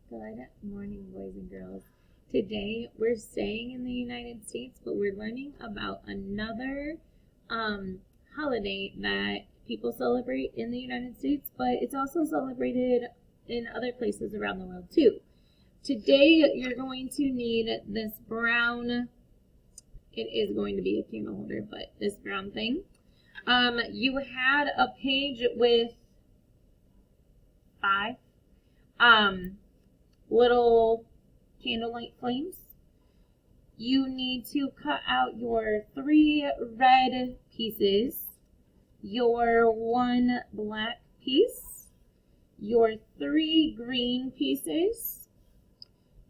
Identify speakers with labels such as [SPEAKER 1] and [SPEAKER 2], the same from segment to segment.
[SPEAKER 1] Good morning, boys and girls. Today we're staying in the United States, but we're learning about another holiday that people celebrate in the United States, but it's also celebrated in other places around the world too. Today you're going to need this brown, it is going to be a candle holder, but this brown thing. You had a page with 5 little candlelight flames. You need to cut out your 3 red pieces, your 1 black piece, your 3 green pieces,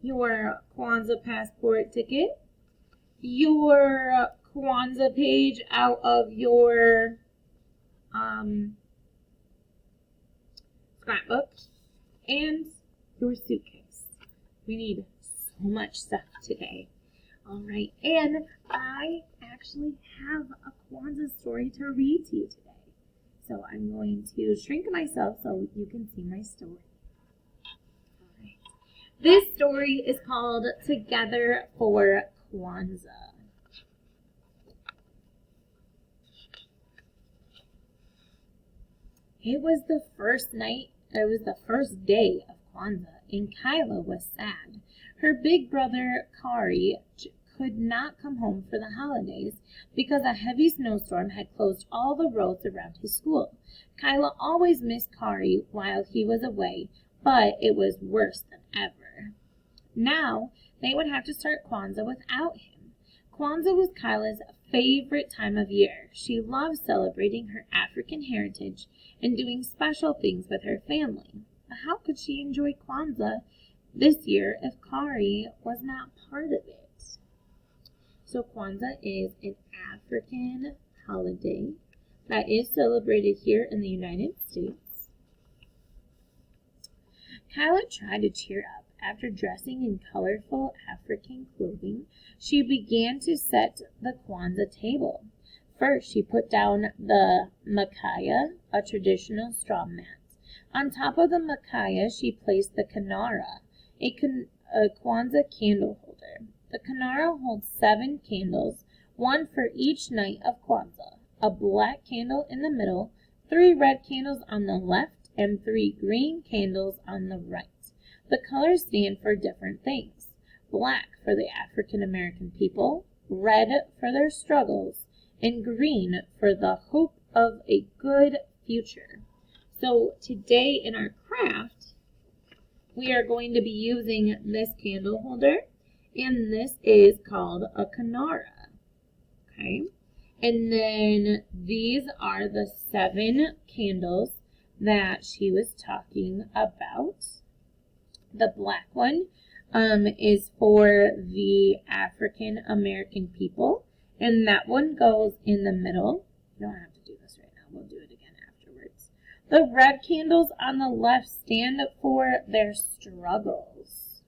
[SPEAKER 1] your Kwanzaa passport ticket, your Kwanzaa page out of your scrapbook, and your suitcase. We need so much stuff today. Alright, and I actually have a Kwanzaa story to read to you today. So I'm going to shrink myself so you can see my story. Alright. This story is called Together for Kwanzaa. It was the first day of Kwanzaa, and Kyla was sad. Her big brother, Kari, could not come home for the holidays because a heavy snowstorm had closed all the roads around his school. Kyla always missed Kari while he was away, but it was worse than ever. Now, they would have to start Kwanzaa without him. Kwanzaa was Kyla's favorite time of year. She loved celebrating her African heritage and doing special things with her family. But how could she enjoy Kwanzaa this year if Kari was not part of it? So Kwanzaa is an African holiday that is celebrated here in the United States. Kyla tried to cheer up. After dressing in colorful African clothing, she began to set the Kwanzaa table. First, she put down the makaya, a traditional straw mat. On top of the makaya, she placed the kinara, a Kwanzaa candle holder. The kinara holds 7 candles, 1 for each night of Kwanzaa. A black candle in the middle, 3 red candles on the left, and 3 green candles on the right. The colors stand for different things. Black for the African American people, red for their struggles, and green for the hope of a good future. So today in our craft, we are going to be using this candle holder, and this is called a kinara. Okay, and then these are the 7 candles that she was talking about. The black one is for the African American people, and that one goes in the middle. You don't have to do this right now. We'll do it again afterwards. The red candles on the left stand for their struggles.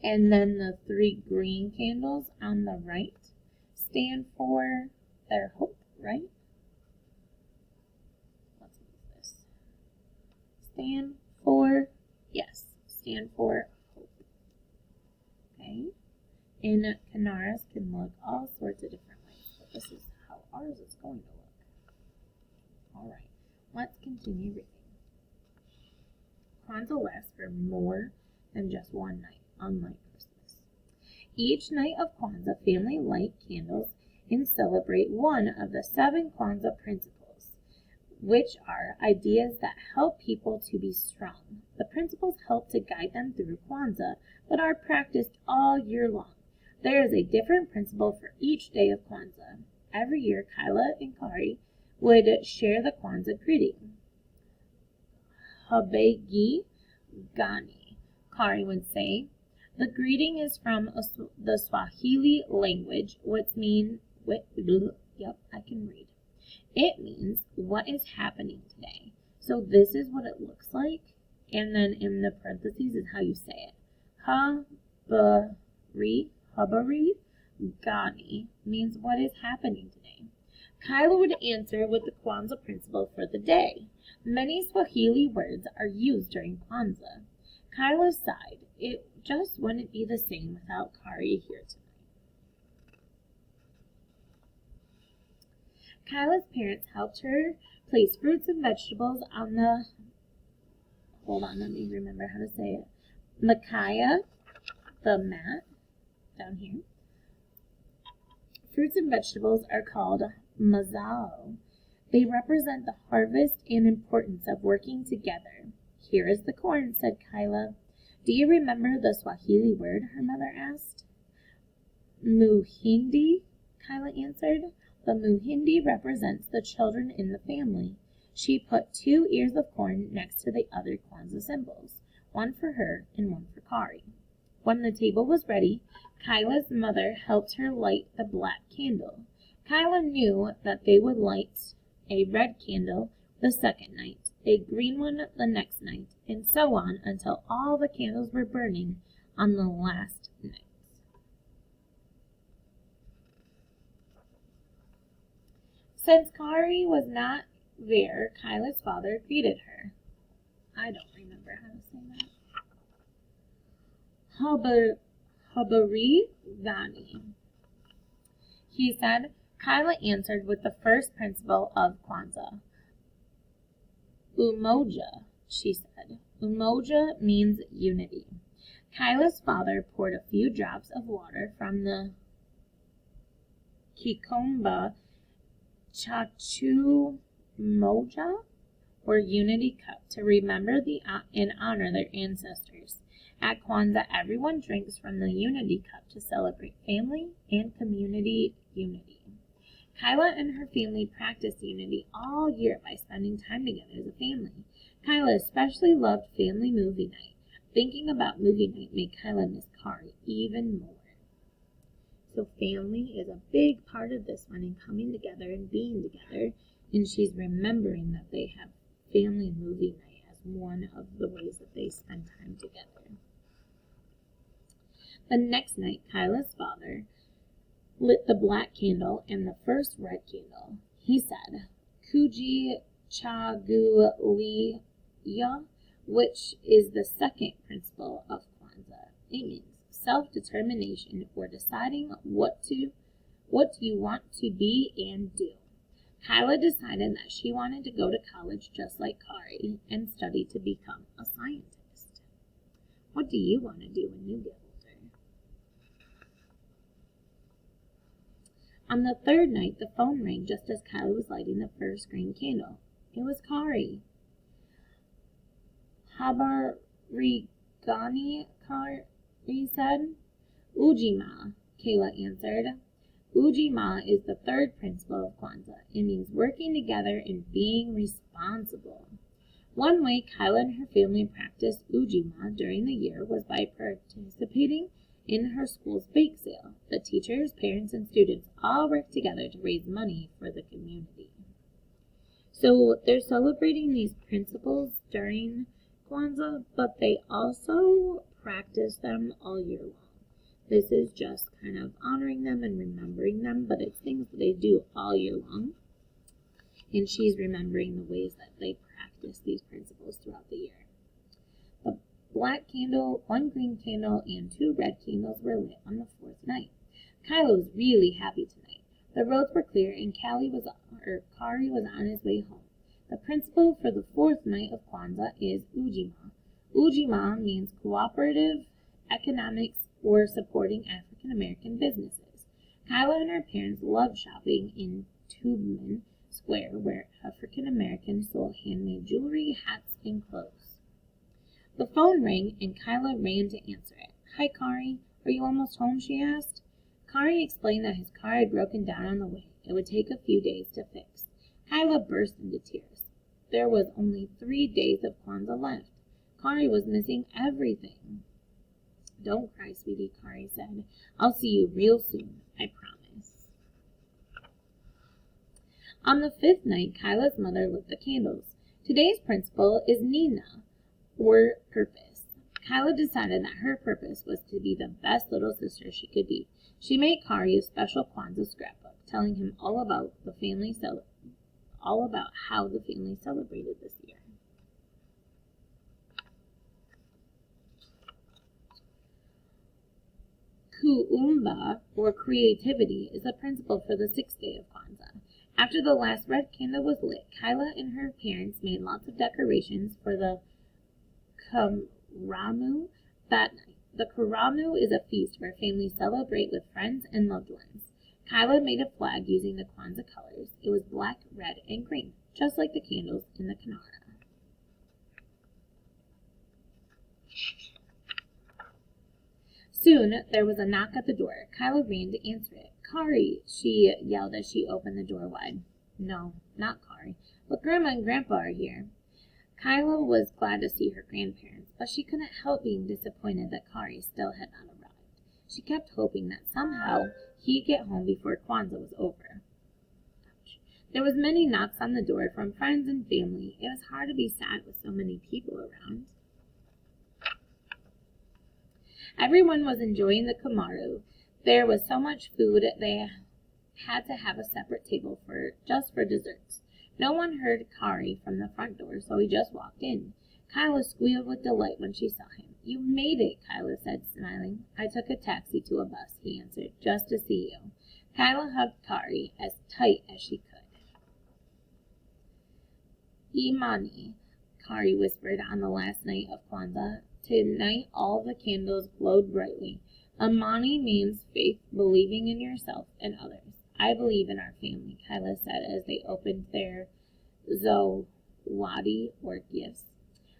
[SPEAKER 1] And then the 3 green candles on the right stand for their hope, right? Let's move this. Stand for hope. Okay? And kinaras can look all sorts of different ways, but this is how ours is going to look. Alright, let's continue reading. Kwanzaa lasts for more than just one night, unlike Christmas. Each night of Kwanzaa, family light candles and celebrate one of the 7 Kwanzaa principles, which are ideas that help people to be strong. The principles help to guide them through Kwanzaa, but are practiced all year long. There is a different principle for each day of Kwanzaa. Every year, Kyla and Kari would share the Kwanzaa greeting. Habegi Gani, Kari would say. The greeting is from the Swahili language, I can read. It means what is happening today. So this is what it looks like, and then in the parentheses is how you say it. Habari Gani means what is happening today. Kyla would answer with the Kwanzaa principle for the day. Many Swahili words are used during Kwanzaa. Kyla sighed. It just wouldn't be the same without Kari here tonight. Kyla's parents helped her place fruits and vegetables on the, hold on, let me remember how to say it, Makaya, the mat, down here. Fruits and vegetables are called mazao. They represent the harvest and importance of working together. Here is the corn, said Kyla. Do you remember the Swahili word? Her mother asked. Muhindi, Kyla answered. The muhindi represents the children in the family. She put 2 ears of corn next to the other Kwanzaa symbols, one for her and one for Kari. When the table was ready, Kyla's mother helped her light the black candle. Kyla knew that they would light a red candle the second night, a green one the next night, and so on until all the candles were burning on the last night. Since Kari was not there, Kyla's father greeted her. I don't remember how to say that. Habari Vani. He said. Kyla answered with the first principle of Kwanzaa. Umoja, she said. Umoja means unity. Kyla's father poured a few drops of water from the Kikomba Chachu Moja, or unity cup, to remember and honor their ancestors. At Kwanzaa, everyone drinks from the unity cup to celebrate family and community unity. Kyla and her family practiced unity all year by spending time together as a family. Kyla especially loved family movie night. Thinking about movie night made Kyla miss Kari even more. So family is a big part of this one, and coming together and being together, and she's remembering that they have family movie night as one of the ways that they spend time together. The next night, Kyla's father lit the black candle and the first red candle. He said, Kuji Chagulia, which is the second principle of Kwanzaa. It means self-determination or deciding what you want to be and do. Kyla decided that she wanted to go to college just like Kari and study to become a scientist. What do you want to do when you get older? On the third night, the phone rang just as Kyla was lighting the first green candle. It was Kari. Habarigani, Kari said. Ujima, Kyla answered. Ujima is the third principle of Kwanzaa. It means working together and being responsible. One way Kyla and her family practiced Ujima during the year was by participating in her school's bake sale. The teachers, parents, and students all worked together to raise money for the community. So they're celebrating these principles during Kwanzaa, but they also practice them all year long. This is just kind of honoring them and remembering them, but it's things that they do all year long. And she's remembering the ways that they practice these principles throughout the year. The black candle, 1 green candle, and 2 red candles were lit on the 4th night. Kyla was really happy tonight. The roads were clear and Kari was on his way home. The principle for the 4th night of Kwanzaa is Ujima. Ujima means cooperative economics or supporting African American businesses. Kyla and her parents loved shopping in Tubman Square, where African Americans sold handmade jewelry, hats, and clothes. The phone rang and Kyla ran to answer it. Hi, Kari. Are you almost home? She asked. Kari explained that his car had broken down on the way. It would take a few days to fix. Kyla burst into tears. There was only 3 days of Kwanzaa left. Kari was missing everything. Don't cry, sweetie, Kari said. I'll see you real soon, I promise. On the 5th night, Kyla's mother lit the candles. Today's principle is Nina, or purpose. Kyla decided that her purpose was to be the best little sister she could be. She made Kari a special Kwanzaa scrapbook, telling him all about how the family celebrated this year. Kuumba, or creativity, is the principle for the 6th day of Kwanzaa. After the last red candle was lit, Kyla and her parents made lots of decorations for the Karamu that night. The Karamu is a feast where families celebrate with friends and loved ones. Kyla made a flag using the Kwanzaa colors. It was black, red, and green, just like the candles in the Kinara. Soon there was a knock at the door. Kyla ran to answer it. "Kari!" she yelled as she opened the door wide. No, not Kari, but Grandma and Grandpa are here. Kyla was glad to see her grandparents, but she couldn't help being disappointed that Kari still had not arrived. She kept hoping that somehow he'd get home before Kwanzaa was over. Ouch. There was many knocks on the door from friends and family. It was hard to be sad with so many people around. Everyone was enjoying the Kamaru. There was so much food they had to have a separate table just for desserts. No one heard Kari from the front door, so he just walked in. Kyla squealed with delight when she saw him. "You made it," Kyla said, smiling. "I took a taxi to a bus," he answered, "just to see you." Kyla hugged Kari as tight as she could. "Imani," Kari whispered on the last night of Kwanzaa. Tonight all the candles glowed brightly. Imani means faith, believing in yourself and others. "I believe in our family," Kyla said as they opened their zawadi, or gifts.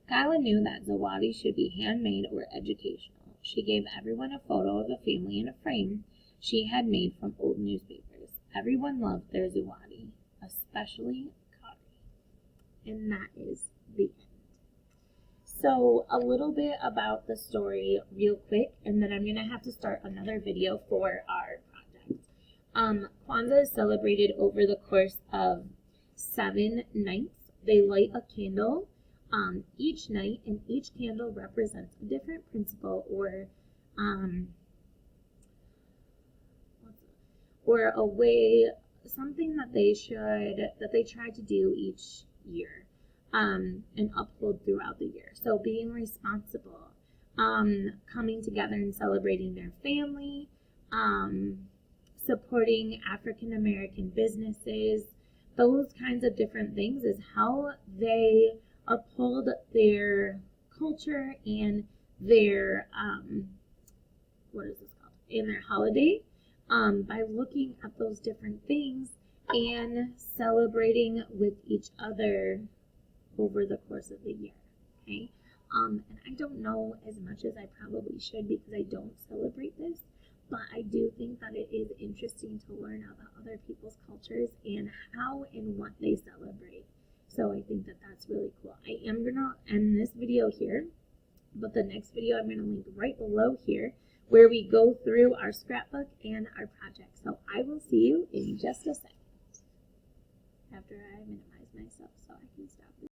[SPEAKER 1] Kyla knew that zawadi should be handmade or educational. She gave everyone a photo of the family in a frame she had made from old newspapers. Everyone loved their zawadi, especially Kari. And that is the end. So a little bit about the story real quick, and then I'm going to have to start another video for our project. Kwanzaa is celebrated over the course of 7 nights. They light a candle each night, and each candle represents a different principle or a way, something that they try to do each year. And uphold throughout the year. So being responsible, coming together and celebrating their family, supporting African American businesses, those kinds of different things is how they uphold their culture and their and their holiday, by looking at those different things and celebrating with each other over the course of the year. Okay, and I don't know as much as I probably should because I don't celebrate this, but I do think that it is interesting to learn about other people's cultures and how and what they celebrate. So I think that that's really cool. I am gonna end this video here, but the next video I'm gonna link right below here where we go through our scrapbook and our project. So I will see you in just a second after I minimize myself so I can stop.